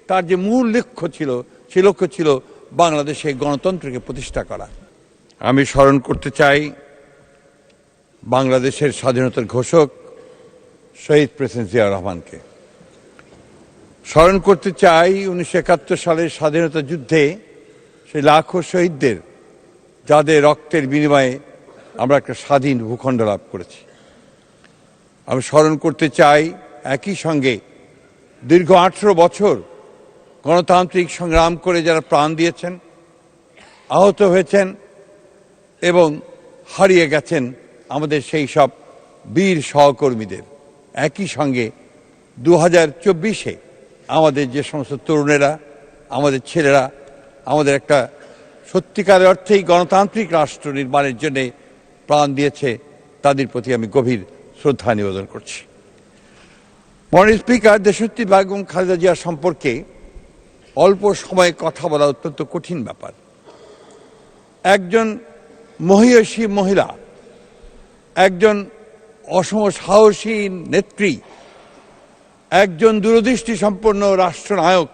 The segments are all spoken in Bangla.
তার যে মূল লক্ষ্য ছিল সেই লক্ষ্য ছিল বাংলাদেশে গণতন্ত্রকে প্রতিষ্ঠা করা। আমি স্মরণ করতে চাই বাংলাদেশের স্বাধীনতার ঘোষক শহীদ প্রেসিডেন্ট জিয়াউর রহমানকে। স্মরণ করতে চাই 1971 সালের স্বাধীনতা যুদ্ধে সেই লাখো শহীদদের, যাদের রক্তের বিনিময়ে আমরা একটা স্বাধীন ভূখণ্ড লাভ করেছি। আমি স্মরণ করতে চাই একই সঙ্গে দীর্ঘ 18 বছর গণতান্ত্রিক সংগ্রাম করে যারা প্রাণ দিয়েছেন, আহত হয়েছেন এবং হারিয়ে গেছেন আমাদের সেই সব বীর সহকর্মীদের। একই সঙ্গে 2024-এ আমাদের যে সমস্ত তরুণেরা, আমাদের ছেলেরা আমাদের একটা সত্যিকারের অর্থেই গণতান্ত্রিক রাষ্ট্র নির্মাণের জন্যে প্রাণ দিয়েছে, তাদের প্রতি আমি গভীর শ্রদ্ধা নিবেদন করছি। মাননীয় স্পিকার, দেশনেত্রী বেগম খালেদা জিয়া সম্পর্কে অল্প সময়ে কথা বলা অত্যন্ত কঠিন ব্যাপার। একজন মহিয়সী মহিলা, একজন অসম সাহসী নেত্রী, একজন দূরদৃষ্টি সম্পন্ন রাষ্ট্রনায়ক,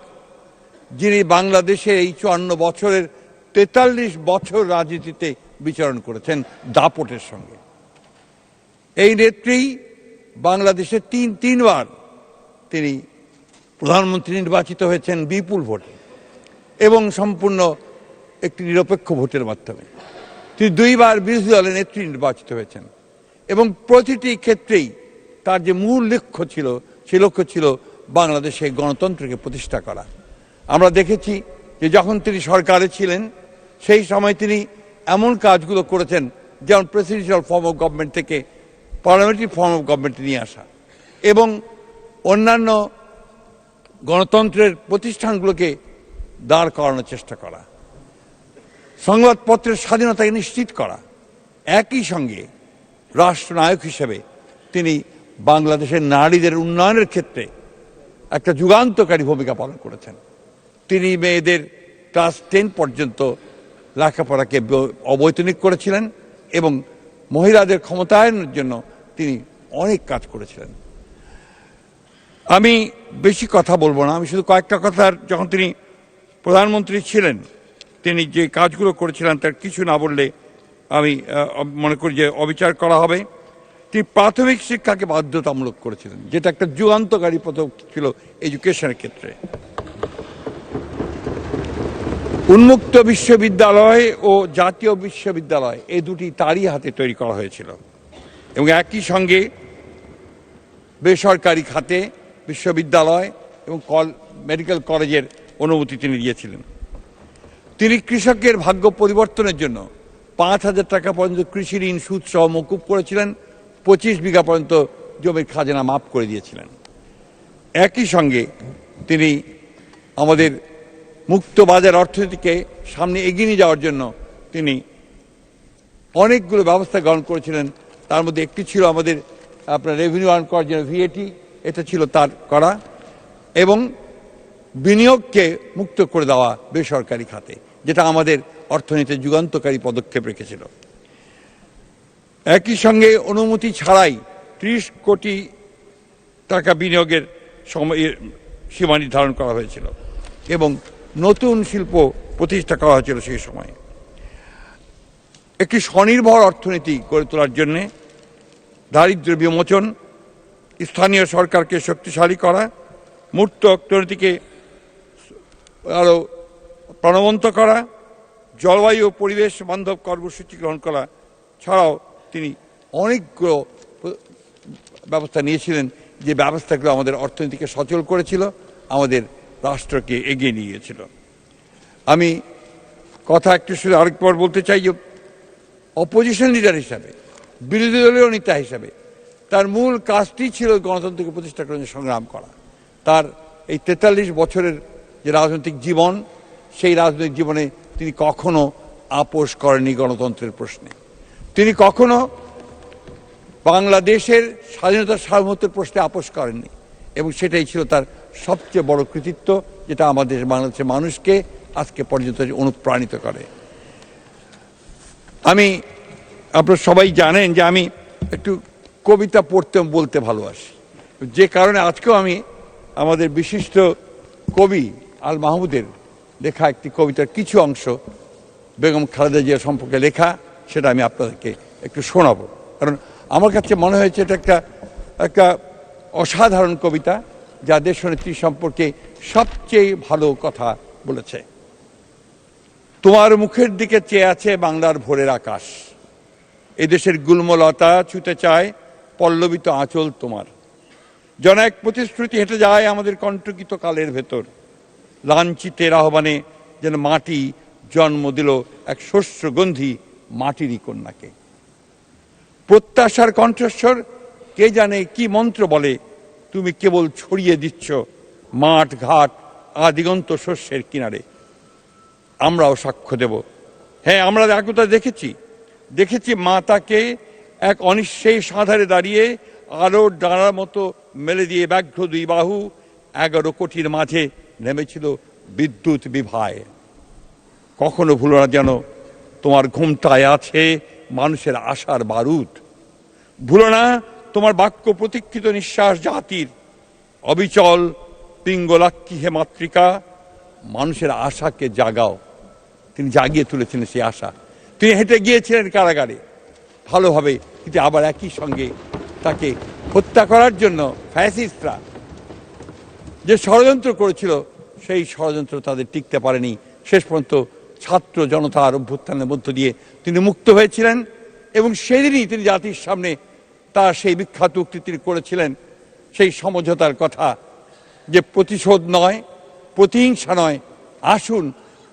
যিনি বাংলাদেশের এই 54 বছরের 43 বছর রাজনীতিতে বিচরণ করেছেন দাপটের সঙ্গে। এই নেত্রী বাংলাদেশে তিনবার তিনি প্রধানমন্ত্রী নির্বাচিত হয়েছেন বিপুল ভোটে এবং সম্পূর্ণ একটি নিরপেক্ষ ভোটের মাধ্যমে। তিনি 2বার বিরোধী দলের নেত্রী নির্বাচিত হয়েছেন এবং প্রতিটি ক্ষেত্রেই তার যে মূল লক্ষ্য ছিল সেই লক্ষ্য ছিল বাংলাদেশে গণতন্ত্রকে প্রতিষ্ঠা করা। আমরা দেখেছি যে যখন তিনি সরকারে ছিলেন সেই সময় তিনি এমন কাজগুলো করেছেন, যেমন প্রেসিডেন্সিয়াল ফর্ম অফ গভর্নমেন্ট থেকে পার্লামেন্টারি ফর্ম অফ গভর্নমেন্ট নিয়ে আসা এবং অন্যান্য গণতন্ত্রের প্রতিষ্ঠানগুলোকে দাঁড় করানোর চেষ্টা করা, সংবাদপত্রের স্বাধীনতাকে নিশ্চিত করা। একই সঙ্গে রাষ্ট্রনায়ক হিসেবে তিনি বাংলাদেশের নারীদের উন্নয়নের ক্ষেত্রে একটা যুগান্তকারী ভূমিকা পালন করেছেন। তিনি মেয়েদের ক্লাস 10 পর্যন্ত লেখাপড়াকে অবৈতনিক করেছিলেন এবং মহিলাদের ক্ষমতায়নের জন্য তিনি অনেক কাজ করেছিলেন। আমি বেশি কথা বলবো না, আমি শুধু কয়েকটা কথার, যখন তিনি প্রধানমন্ত্রী ছিলেন তিনি যে কাজগুলো করেছিলেন তার কিছু না বললে আমি মনে করি যে অবিচার করা হবে। তিনি প্রাথমিক শিক্ষাকে বাধ্যতামূলক করেছিলেন, যেটা একটা যুগান্তকারী পদক্ষেপ ছিল এডুকেশনের ক্ষেত্রে। উন্মুক্ত বিশ্ববিদ্যালয় ও জাতীয় বিশ্ববিদ্যালয় এই দুটি তারই হাতে তৈরি করা হয়েছিল এবং একই সঙ্গে বেসরকারি খাতে বিশ্ববিদ্যালয় এবং মেডিকেল কলেজের অনুমতি তিনি দিয়েছিলেন। তিনি কৃষকের ভাগ্য পরিবর্তনের জন্য 5,000 টাকা পর্যন্ত কৃষি ঋণ সুদ সহ মকুব করেছিলেন, 25 বিঘা পর্যন্ত জমির খাজনা মাফ করে দিয়েছিলেন। একই সঙ্গে তিনি আমাদের মুক্ত বাজার অর্থনীতিকে সামনে এগিয়ে নিয়ে যাওয়ার জন্য তিনি অনেকগুলো ব্যবস্থা গ্রহণ করেছিলেন। তার মধ্যে একটি ছিল আমাদের আপনার রেভিনিউ আর্ন করার জন্য ভিএটি, এটা ছিল তার করা, এবং বিনিয়োগকে মুক্ত করে দেওয়া বেসরকারি খাতে, যেটা আমাদের অর্থনীতির যুগান্তকারী পদক্ষেপ রেখেছিল। একই সঙ্গে অনুমতি ছাড়াই 30 কোটি টাকা বিনিয়োগের সীমা নির্ধারণ করা হয়েছিল এবং নতুন শিল্প প্রতিষ্ঠা করা হয়েছিল সেই সময়। একটি স্বনির্ভর অর্থনীতি গড়ে তোলার জন্যে দারিদ্র্য বিমোচন, স্থানীয় সরকারকে শক্তিশালী করা, মূর্ত অর্থনীতিকে আরও প্রাণবন্ত করা, জলবায়ু ও পরিবেশ বান্ধব কর্মসূচি গ্রহণ করা ছাড়াও তিনি অনেকগুলো ব্যবস্থা নিয়েছিলেন, যে ব্যবস্থাগুলো আমাদের অর্থনীতিকে সচল করেছিল, আমাদের রাষ্ট্রকে এগিয়ে নিয়ে গিয়েছিল। আমি কথা একটু শুধু আরেকবার বলতে চাই যে অপোজিশন লিডার হিসাবে, বিরোধী দলীয় নেতা হিসাবে তার মূল কাজটি ছিল গণতন্ত্রকে প্রতিষ্ঠা করার জন্য সংগ্রাম করা। তার এই 43 বছরের যে রাজনৈতিক জীবন, সেই রাজনৈতিক জীবনে তিনি কখনো আপোষ করেননি গণতন্ত্রের প্রশ্নে। তিনি কখনো বাংলাদেশের স্বাধীনতার সার্বভৌমত্বের প্রশ্নে আপোষ করেননি এবং সেটাই ছিল তার সবচেয়ে বড় কৃতিত্ব, যেটা আমাদের বাংলাদেশের মানুষকে আজকে পর্যন্ত অনুপ্রাণিত করে। আপনারা সবাই জানেন যে আমি একটু কবিতা পড়তে বলতে ভালোবাসি, যে কারণে আজকেও আমি আমাদের বিশিষ্ট কবি আল মাহমুদের লেখা একটি কবিতার কিছু অংশ বেগম খালেদা জিয়া সম্পর্কে লেখা, সেটা আমি আপনাদেরকে একটু শোনাবো। কারণ আমার কাছে মনে হয়েছে এটা একটা অসাধারণ কবিতা, যা দেশনেত্রী সম্পর্কে সবচেয়ে ভালো কথা বলেছে। তোমার মুখের দিকে চেয়ে আছে বাংলার ভোরের আকাশ, এদেশের গুল্মলতা ছুতে চায় পল্লবিত আঁচল তোমার। যেন এক প্রতিশ্রুতি হেঁটে যায় আমাদের কণ্টকিত কালের ভেতর, লাঞ্ছিতের আহ্বানে যেন মাটি জন্ম দিল এক শস্যগন্ধি মাটিরই কন্যাকে। প্রত্যাশার কণ্ঠস্বর কে জানে কি মন্ত্র বলে, তুমি কেবল ছড়িয়ে দিচ্ছ মাঠ ঘাট আদিগন্ত শস্যের কিনারে। আমরাও সাক্ষ্য দেব, হ্যাঁ আমরা একতা দেখেছি মা তাকে এক অনিশ্চয়ই সাঁধারে দাঁড়িয়ে আলোর ডানার মতো মেলে দিয়ে ব্যাঘ্র দুই বাহু 11 কোটির মাঝে নেমেছিল বিদ্যুৎ বিভায়। কখনো ভুলো না যেন তোমার ঘুমটায় আছে মানুষের আশার বারুদ। ভুলো না তোমার বাক্য প্রতীক্ষিত নিঃশ্বাস জাতির অবিচল পিঙ্গলাক্ষী হে মাতৃকা, মানুষের আশাকে জাগাও। তিনি জাগিয়ে তুলেছিলেন সেই আশা। তিনি হেঁটে গিয়েছিলেন কারাগারে ভালোভাবে, কিন্তু আবার একই সঙ্গে তাকে হত্যা করার জন্য ফ্যাসিস্টরা যে ষড়যন্ত্র করেছিল, সেই ষড়যন্ত্র তাদের টিকতে পারেনি। শেষ পর্যন্ত ছাত্র জনতার অভ্যুত্থানের মধ্য দিয়ে তিনি মুক্ত হয়েছিলেন, এবং সেদিনই তিনি জাতির সামনে তার সেই বিখ্যাত উক্তি তিনি করেছিলেন, সেই সমঝোতার কথা, যে প্রতিশোধ নয়, প্রতিহিংসা নয়, আসুন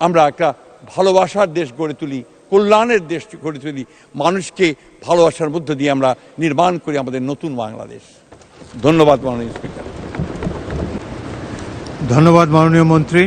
আমরা একটা ভালোবাসার দেশ গড়ে তুলি, কল্যাণের দেশ গড়ে তুলি, মানুষকে ভালোবাসার মধ্য দিয়ে আমরা নির্মাণ করি আমাদের নতুন বাংলাদেশ। ধন্যবাদ মাননীয় স্পিকার। ধন্যবাদ মাননীয় মন্ত্রী।